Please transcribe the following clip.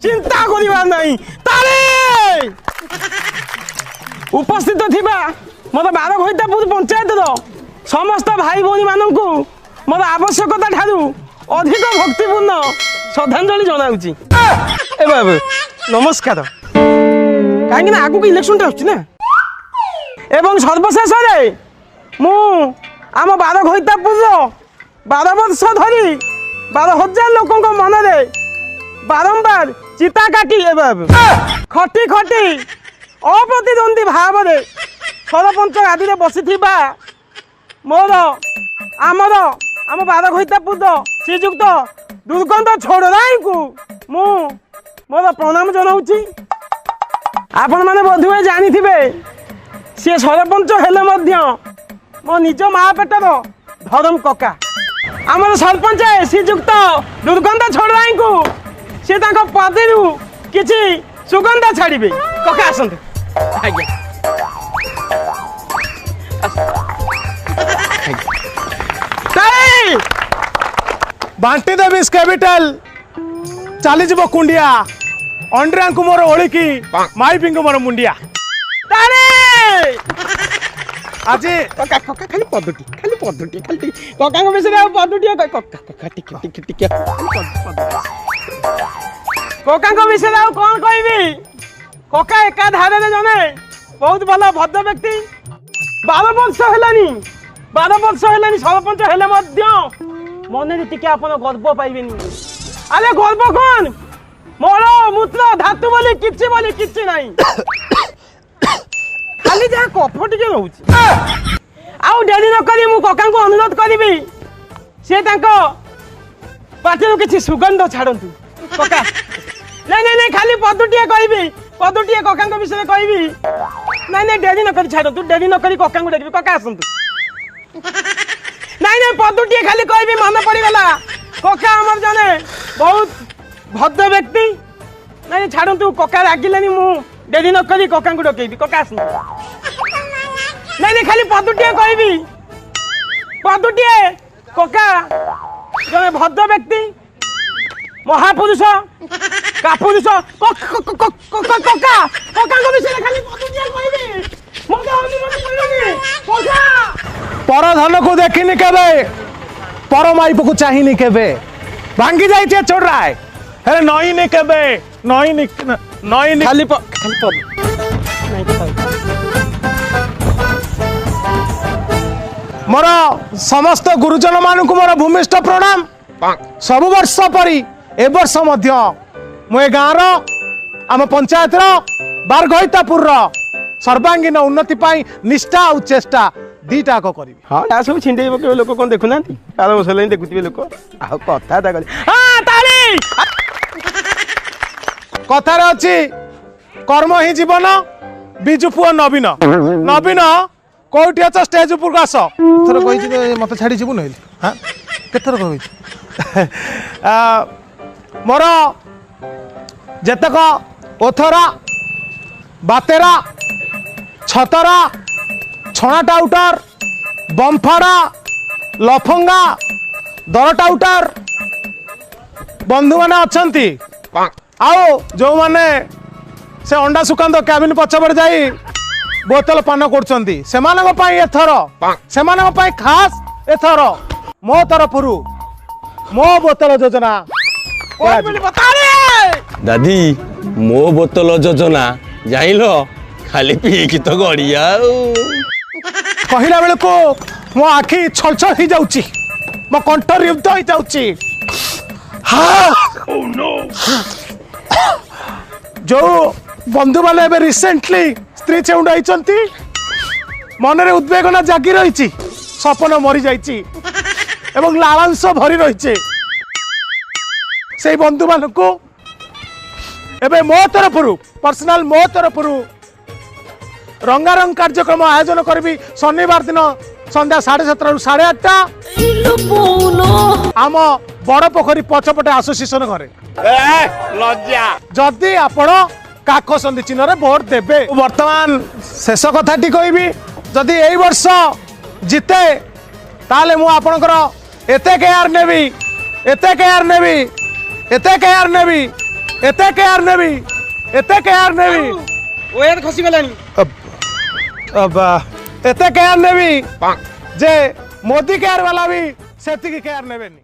चिंता करिबार नहीं ताले उपस्थित थिबा मोर बार घईतापुर पंचायत समस्त भाई भौणी मानू मोर आवश्यकता ठारू अधिक भक्तिपूर्ण श्रद्धांजलि जनाऊँगी ए बाबू नमस्कार कहीं आगू इलेक्शन आसुना एवं सर्वशेष मु आम बार घईतापुर 12 वर्ष धरी 12,000 लोकों मन रे बारंबार चिता काटी खटी खटी अप्रतिद्वंदी भाव में सरपंच आदि में बसी मोर आमर आम बार घईतापुर श्रीजुक्त दुर्गंध छोड़राई को मु मोर प्रणाम जनाऊँगी। आपण मैंने बोधुए जानी सी सरपंच हेले मो निज माँ पेटर धरम कका आमर सरपंच श्रीजुक्त दुर्गंध छोड़राई को सी पदी किसी सुगंध छाड़े कका आसतु बांटी देवी कैपिटल चली जीव कुंडिया अंड्रिया को मोर ओलिकी माइपी को मोर मुंडिया आज कका कका खाली पदुटी खाली कका विषय पदुटी कका विषय कौन कहबी कका एका धारे जने बहुत भल भद्र व्यक्ति 12 वर्ष है सरपंच हेले मन टिके आपण गर्व पाइबेनी अरे गर्व कौन मोर मूत्र धातु बोली किछि नहीं खाली जहाँ कफ टिके रोच आउ डेरी न करी मु कका को अनुरोध करी सी पार्टी किसी सुगंध छाड़तु कका नहीं खाली पदुटिए कहबी पदुटिए कका विषय कहबी नहीं डेरी न करी छाड़तु डेरी न करी कका देखबी कका आसतु नहीं पदुटिए खाली कहबी मन पड़गला कका आमर जने बहुत भद्र व्यक्ति नहीं छाड़तु कका रागिले मु डेरी न करी कका डकैबी कका आसतु नहीं खाली पदुटिए कहबी पदुटिए कका जने भद्र व्यक्ति महापुरुष कापुरुष कका विषय खाली पदुटिए कहबी पर धन को देखनी केबे पर माइप को चाहिनी केबे भांगी जाइए छोड़ रहा है नई नहीं केबे नई खाली पद मोर समस्त गुरुजन मान को मोर भूमिष्ठ प्रणाम सब वर्ष परी ए वर्ष मध्य मु गाँव आम पंचायत बार घईतापुर सर्वांगीन उन्नति पाई निष्ठा और चेष्टा दीटा को करी हाँ या सब छिंडे पके लोक कोन देखु नांती 12 वर्ष लई देखुथिबे लोक आ कथा ता करी हां ताली कथा रे अछि कर्म ही जीवन बिजु पुओ नवीन नवीन कोठी अछ स्टेज ऊपर आस थर कहि मते छाडी जीवन होइल हां केथर कहि मोर जेतक ओथरा बातेरा छतरा छणा टाउटर बमफाड़ा लफंगा दर टाउटर बंधु मैंने अच्छा आओ जो मैंने से अंडा सुकांत कैबिन पछपटे जाई बोतल पान कर खास एथर मो तरफ मो बोतल योजना दादी मो बोतल योजना जाइल खाली पीकी तो गड़िया कहला बेल को मो आखि छल छल हो जाउची मो कंठ रुद्ध हो जाउची जो बंधु माने एबे रिसेंटली स्त्री चेउंड आइचंती मन रे उद्वेगना जागी रहिची सपन मरी जाइची एवं लालांश भरी रहिचे से बंधु मान को एबे मो तरफरु पर्सनल मो तरफरु रंगारंग कार्यक्रम आयोजन करी शनिवार दिन संध्या 7:30 रु 8:30 आम बड़ पोखरी पछपटे आसोसिएशन घरे जदि आपण काकसंदी चिन्ह रे भोट देबे वर्तमान शेष कथाटी कहबी जदि एई वर्ष जिते ताले मु आपणकर एते केयर नेबी एते केयर नेबी एते केयर नेबी ওয়ের খসি গলানি अब एते केयर नेबी जे मोदी केयर वाला भी सेति केयर नेबेनी